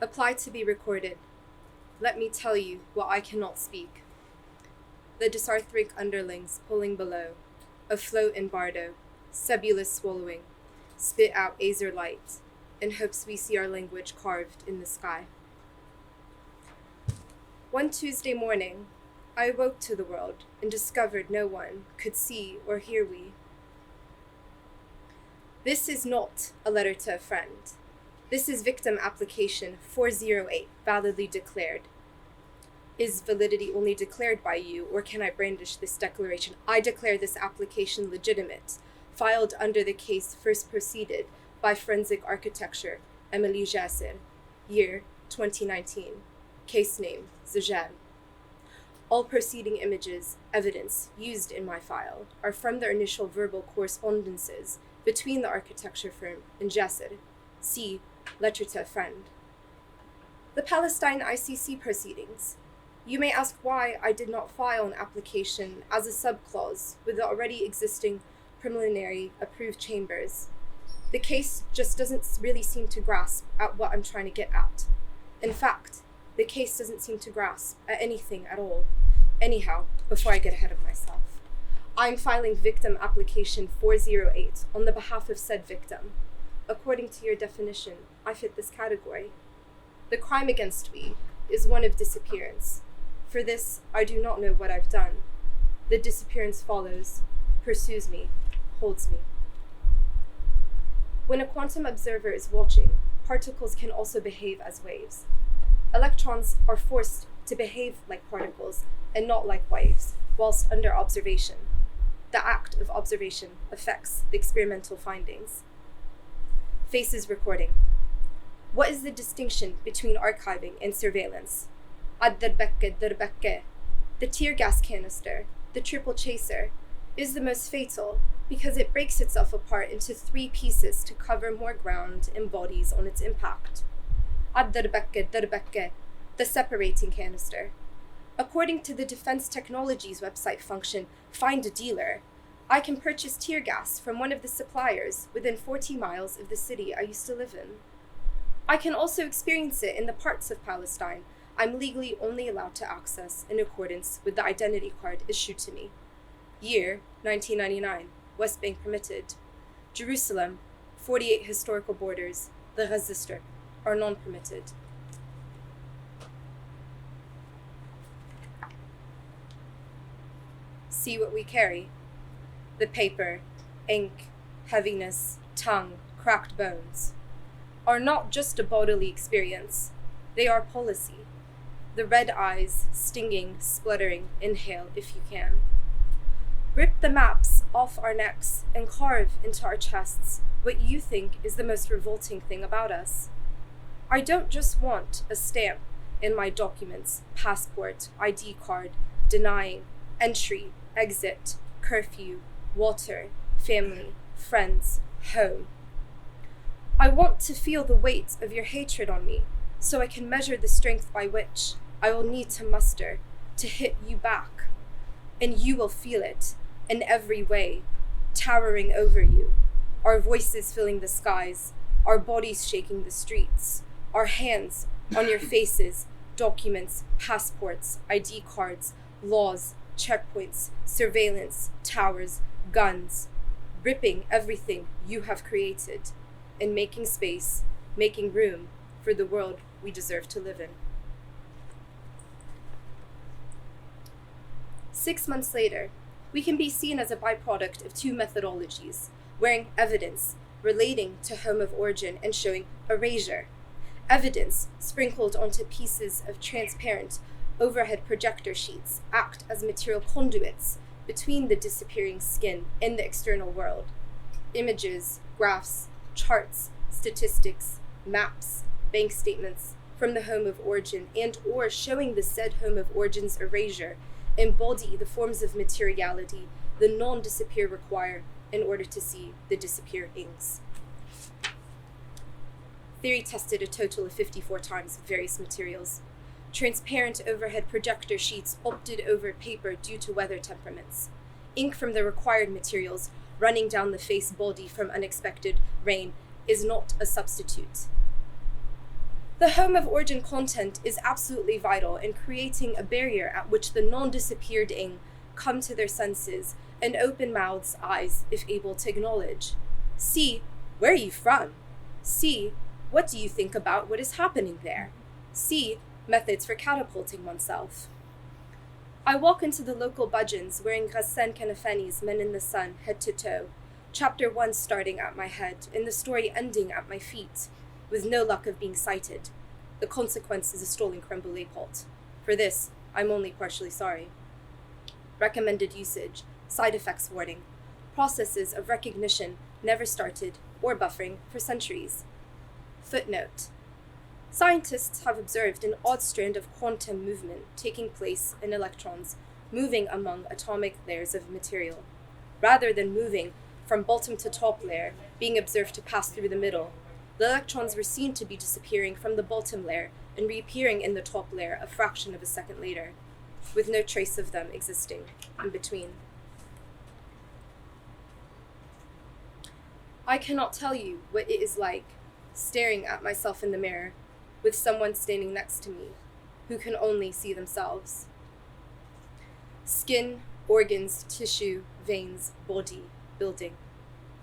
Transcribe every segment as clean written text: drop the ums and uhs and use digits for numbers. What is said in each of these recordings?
Apply to be recorded. Let me tell you what I cannot speak. The dysarthric underlings pulling below, afloat in bardo, sebulous swallowing, spit out azer light, in hopes we see our language carved in the sky. One Tuesday morning, I awoke to the world and discovered no one could see or hear we. This is not a letter to a friend. This is victim application 408, validly declared. Is validity only declared by you, or can I brandish this declaration? I declare this application legitimate, filed under the case first proceeded by Forensic Architecture, Emily Jasser, year 2019, case name, Zajan. All proceeding images, evidence used in my file are from the initial verbal correspondences between the architecture firm and Jasser. See letter to a friend. The Palestine ICC proceedings. You may ask why I did not file an application as a subclause with the already existing preliminary approved chambers. The case just doesn't really seem to grasp at what I'm trying to get at. In fact, the case doesn't seem to grasp at anything at all. Anyhow, before I get ahead of myself, I'm filing victim application 408 on the behalf of said victim. According to your definition, I fit this category. The crime against me is one of disappearance. For this, I do not know what I've done. The disappearance follows, pursues me, holds me. When a quantum observer is watching, particles can also behave as waves. Electrons are forced to behave like particles and not like waves, whilst under observation. The act of observation affects the experimental findings. Faces recording. What is the distinction between archiving and surveillance? The tear gas canister, the triple chaser, is the most fatal because it breaks itself apart into 3 pieces to cover more ground and bodies on its impact. The separating canister. According to the Defense Technologies website function, Find a Dealer, I can purchase tear gas from one of the suppliers within 40 miles of the city I used to live in. I can also experience it in the parts of Palestine I'm legally only allowed to access in accordance with the identity card issued to me. Year 1999, West Bank permitted. Jerusalem, 48 historical borders, the Gaza Strip, are non-permitted. See what we carry. The paper, ink, heaviness, tongue, cracked bones, are not just a bodily experience, they are policy. The red eyes, stinging, spluttering, inhale if you can. Rip the maps off our necks and carve into our chests what you think is the most revolting thing about us. I don't just want a stamp in my documents, passport, ID card, denying entry, exit, curfew, water, family, friends, home. I want to feel the weight of your hatred on me, so I can measure the strength by which I will need to muster to hit you back. And you will feel it in every way, towering over you, our voices filling the skies, our bodies shaking the streets, our hands on your faces, documents, passports, ID cards, laws, checkpoints, surveillance, towers, guns, ripping everything you have created and making space, making room for the world we deserve to live in. 6 months later, we can be seen as a byproduct of 2 methodologies, wearing evidence relating to home of origin and showing erasure. Evidence sprinkled onto pieces of transparent overhead projector sheets act as material conduits between the disappearing skin and the external world. Images, graphs, charts, statistics, maps, bank statements from the home of origin and or showing the said home of origin's erasure embody the forms of materiality the non-disappear require in order to see the disappearings. Theory tested a total of 54 times with various materials. Transparent overhead projector sheets opted over paper due to weather temperaments. Ink from the required materials running down the face body from unexpected rain is not a substitute. The home of origin content is absolutely vital in creating a barrier at which the non-disappeared ing come to their senses and open mouths, eyes, if able to acknowledge. C, where are you from? C, what do you think about what is happening there? C, methods for catapulting oneself. I walk into the local budgeons wearing Ghassan Kanafani's Men in the Sun, head to toe, chapter 1 starting at my head and the story ending at my feet, with no luck of being cited. The consequence is a stolen creme brulee pot. For this, I'm only partially sorry. Recommended usage, side effects warning, processes of recognition never started or buffering for centuries. Footnote. Scientists have observed an odd strand of quantum movement taking place in electrons moving among atomic layers of material. Rather than moving from bottom to top layer, being observed to pass through the middle, the electrons were seen to be disappearing from the bottom layer and reappearing in the top layer a fraction of a second later, with no trace of them existing in between. I cannot tell you what it is like staring at myself in the mirror with someone standing next to me who can only see themselves. Skin, organs, tissue, veins, body, building.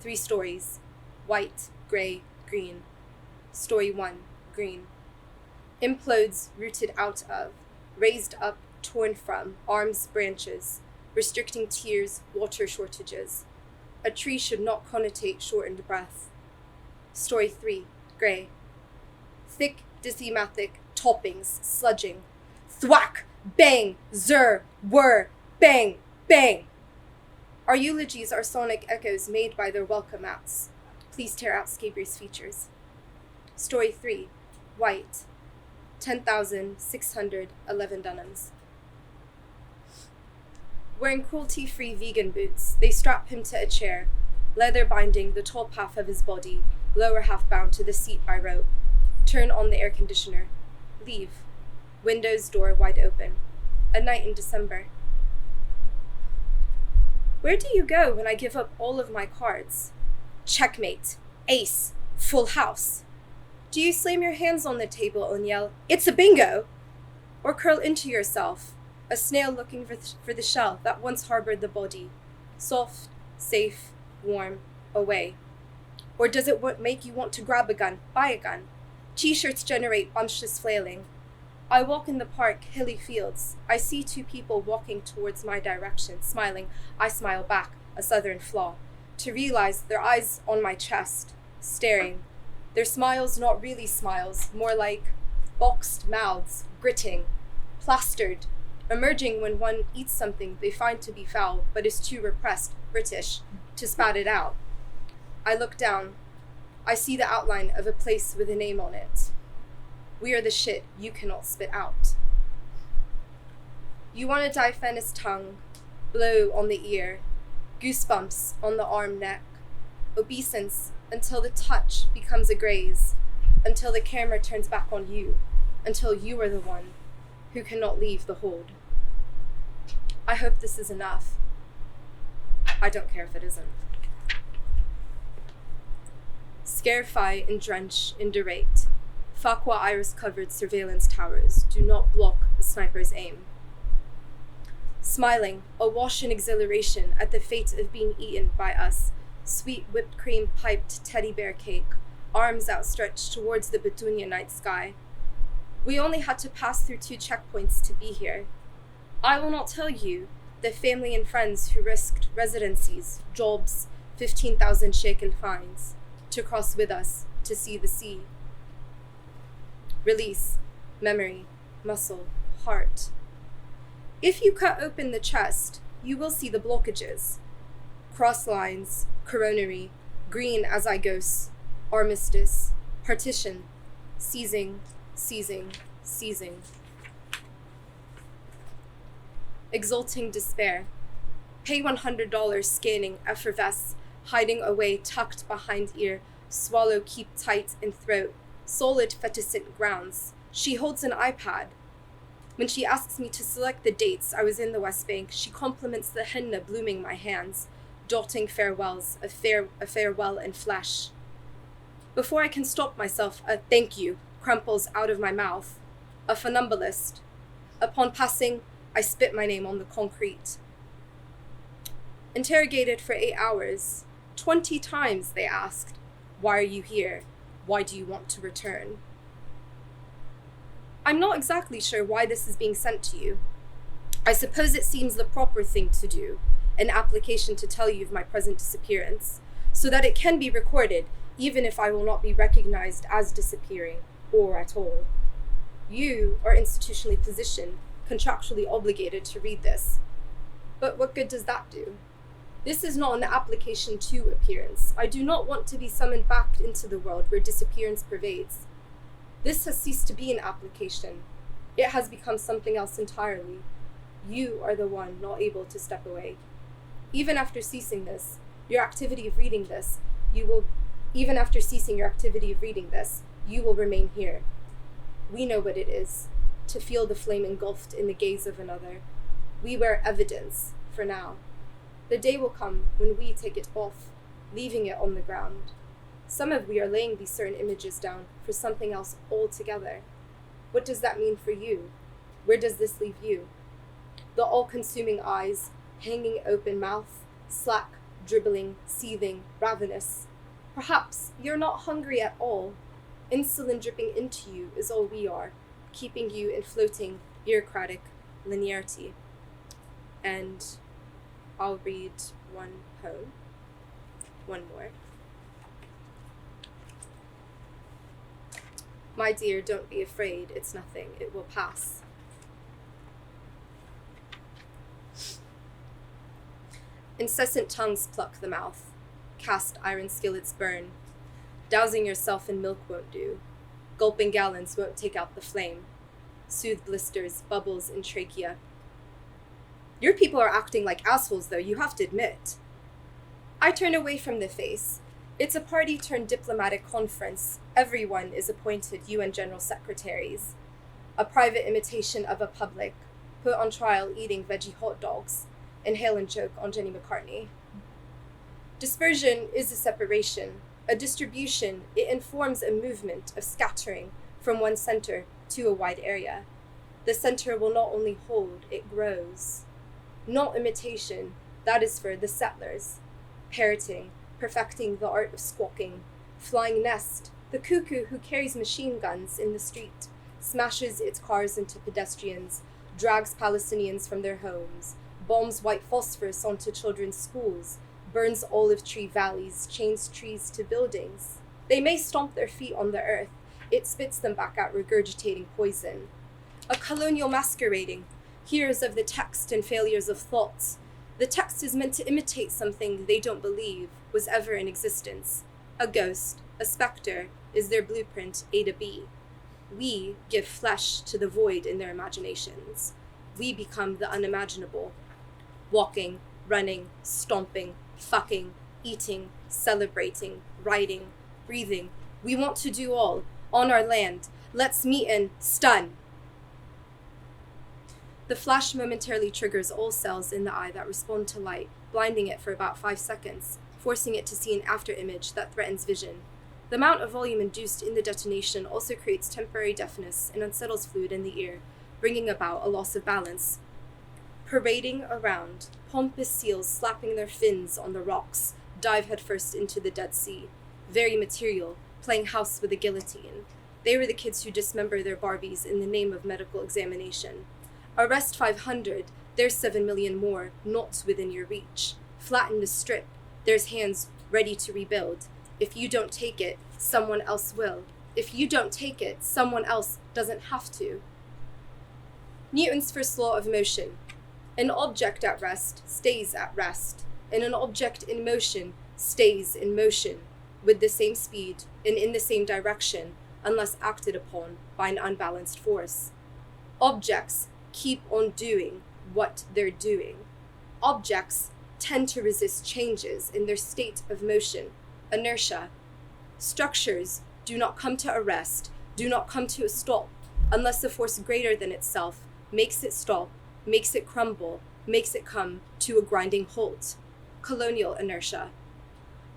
3 stories, white, gray, green. Story 1, green. Implodes rooted out of, raised up, torn from, arms, branches, restricting tears, water shortages. A tree should not connotate shortened breath. Story 3, gray. Thick, dithematic toppings, sludging. Thwack, bang, zer, whir, bang, bang. Our eulogies are sonic echoes made by their welcome mats. Please tear out scabrous features. Story 3, white. 10,611 dunhams. Wearing cruelty-free vegan boots, they strap him to a chair, leather binding the top half of his body, lower half bound to the seat by rope. Turn on the air conditioner. Leave. Windows, door wide open. A night in December. Where do you go when I give up all of my cards? Checkmate. Ace. Full house. Do you slam your hands on the table and yell, "It's a bingo!" Or curl into yourself, a snail looking for the shell that once harbored the body, soft, safe, warm, away? Or does it make you want to grab a gun, buy a gun? T-shirts generate bunchless flailing. I walk in the park, hilly fields. I see 2 people walking towards my direction, smiling. I smile back, a southern flaw, to realize their eyes on my chest, staring. Their smiles not really smiles, more like boxed mouths, gritting, plastered, emerging when one eats something they find to be foul but is too repressed, British, to spat it out. I look down. I see the outline of a place with a name on it. We are the shit you cannot spit out. You want a diaphanous tongue, blow on the ear, goosebumps on the arm neck, obeisance until the touch becomes a graze, until the camera turns back on you, until you are the one who cannot leave the hold. I hope this is enough. I don't care if it isn't. Scarify and drench and derate. Fakwa iris-covered surveillance towers do not block a sniper's aim. Smiling, awash in exhilaration at the fate of being eaten by us, sweet whipped cream piped teddy bear cake, arms outstretched towards the Petunia night sky. We only had to pass through 2 checkpoints to be here. I will not tell you the family and friends who risked residencies, jobs, 15,000 shekel fines, to cross with us to see the sea. Release, memory, muscle, heart. If you cut open the chest, you will see the blockages. Cross lines, coronary, green azygos, armistice, partition, seizing, seizing, seizing. Exulting despair. Pay $100 scanning, effervesce, hiding away, tucked behind ear, swallow, keep tight in throat, solid feticent grounds. She holds an iPad. When she asks me to select the dates I was in the West Bank, she compliments the henna blooming my hands, dotting farewells, a farewell in flesh. Before I can stop myself, a thank you crumples out of my mouth. A funambulist. Upon passing, I spit my name on the concrete. Interrogated for 8 hours, 20 times they asked, "Why are you here? Why do you want to return?" I'm not exactly sure why this is being sent to you. I suppose it seems the proper thing to do, an application to tell you of my present disappearance, so that it can be recorded, even if I will not be recognized as disappearing, or at all. You are institutionally positioned, contractually obligated to read this. But what good does that do? This is not an application to appearance. I do not want to be summoned back into the world where disappearance pervades. This has ceased to be an application. It has become something else entirely. You are the one not able to step away. Even after ceasing this, your activity of reading this, you will remain here. We know what it is, to feel the flame engulfed in the gaze of another. We wear evidence, for now. The day will come when we take it off, leaving it on the ground. Some of we are laying these certain images down for something else altogether. What does that mean for you? Where does this leave you? The all-consuming eyes, hanging open mouth, slack, dribbling, seething, ravenous. Perhaps you're not hungry at all. Insulin dripping into you is all we are, keeping you in floating, bureaucratic linearity. And I'll read one poem. One more. My dear, don't be afraid. It's nothing. It will pass. Incessant tongues pluck the mouth. Cast iron skillets burn. Dousing yourself in milk won't do. Gulping gallons won't take out the flame. Soothe blisters, bubbles in trachea. Your people are acting like assholes, though, you have to admit. I turn away from the face. It's a party-turned-diplomatic conference. Everyone is appointed UN General Secretaries. A private imitation of a public, put on trial eating veggie hot dogs, inhale and choke on Jenny McCartney. Dispersion is a separation. A distribution, it informs a movement of scattering from one center to a wide area. The center will not only hold, it grows. Not imitation, that is for the settlers. Parroting, perfecting the art of squawking. Flying nest, the cuckoo who carries machine guns in the street, smashes its cars into pedestrians, drags Palestinians from their homes, bombs white phosphorus onto children's schools, burns olive tree valleys, chains trees to buildings. They may stomp their feet on the earth, it spits them back out regurgitating poison. A colonial masquerading, hears of the text and failures of thoughts. The text is meant to imitate something they don't believe was ever in existence. A ghost, a specter, is their blueprint A to B. We give flesh to the void in their imaginations. We become the unimaginable. Walking, running, stomping, fucking, eating, celebrating, writing, breathing. We want to do all, on our land. Let's meet and stun. The flash momentarily triggers all cells in the eye that respond to light, blinding it for about 5 seconds, forcing it to see an afterimage that threatens vision. The amount of volume induced in the detonation also creates temporary deafness and unsettles fluid in the ear, bringing about a loss of balance. Parading around, pompous seals slapping their fins on the rocks, dive headfirst into the Dead Sea. Very material, playing house with a guillotine. They were the kids who dismember their Barbies in the name of medical examination. Arrest 500, there's 7 million more, not within your reach. Flatten the strip, there's hands ready to rebuild. If you don't take it, someone else will. If you don't take it, someone else doesn't have to. Newton's first law of motion. An object at rest stays at rest, and an object in motion stays in motion, with the same speed and in the same direction, unless acted upon by an unbalanced force. Objects keep on doing what they're doing. Objects tend to resist changes in their state of motion, inertia. Structures do not come to a rest, do not come to a stop, unless a force greater than itself makes it stop, makes it crumble, makes it come to a grinding halt. Colonial inertia.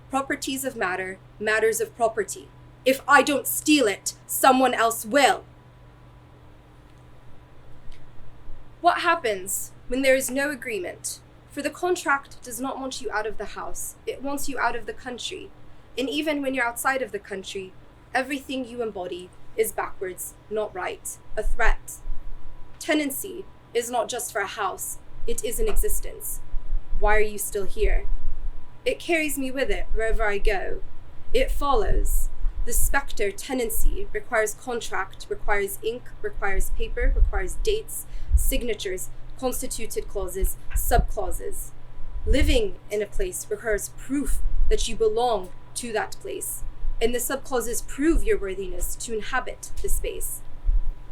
Properties of matter, matters of property. If I don't steal it, someone else will. What happens when there is no agreement? For the contract does not want you out of the house, it wants you out of the country. And even when you're outside of the country, everything you embody is backwards, not right, a threat. Tenancy is not just for a house, it is an existence. Why are you still here? It carries me with it wherever I go. It follows. The spectre tenancy requires contract, requires ink, requires paper, requires dates, signatures, constituted clauses, subclauses. Living in a place requires proof that you belong to that place, and the subclauses prove your worthiness to inhabit the space.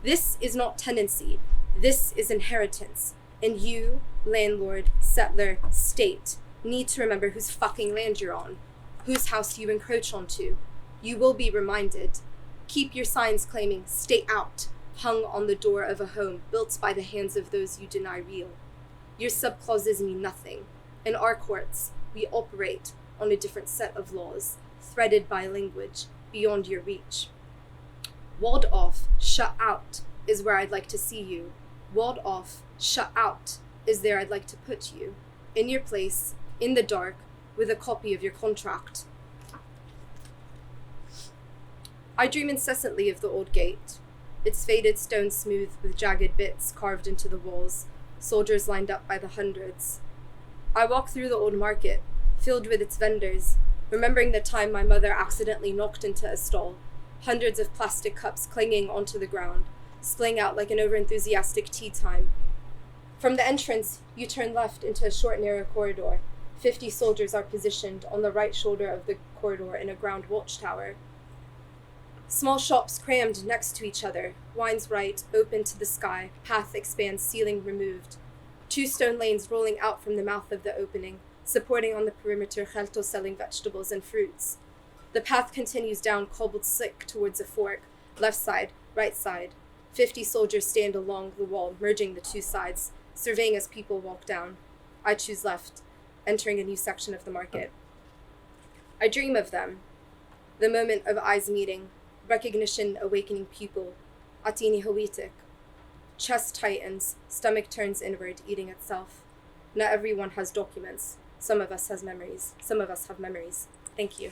This is not tenancy, this is inheritance, and you, landlord, settler, state, need to remember whose fucking land you're on, whose house you encroach onto. You will be reminded. Keep your signs claiming "stay out" hung on the door of a home built by the hands of those you deny real. Your subclauses mean nothing. In our courts, we operate on a different set of laws, threaded by language beyond your reach. Walled off, shut out is where I'd like to see you. Walled off, shut out is there I'd like to put you. In your place, in the dark, with a copy of your contract. I dream incessantly of the old gate, its faded stone smooth with jagged bits carved into the walls, soldiers lined up by the hundreds. I walk through the old market, filled with its vendors, remembering the time my mother accidentally knocked into a stall, hundreds of plastic cups clinging onto the ground, splaying out like an overenthusiastic tea time. From the entrance, you turn left into a short, narrow corridor. 50 soldiers are positioned on the right shoulder of the corridor in a ground watchtower. Small shops crammed next to each other, wines right, open to the sky, path expands, ceiling removed. 2 stone lanes rolling out from the mouth of the opening, supporting on the perimeter khelto selling vegetables and fruits. The path continues down cobbled slick towards a fork, left side, right side. 50 soldiers stand along the wall, merging the 2 sides, surveying as people walk down. I choose left, entering a new section of the market. I dream of them, the moment of eyes meeting, recognition awakening pupil, atini hawitik. Chest tightens, stomach turns inward, eating itself. Not everyone has documents. Some of us have memories. Thank you.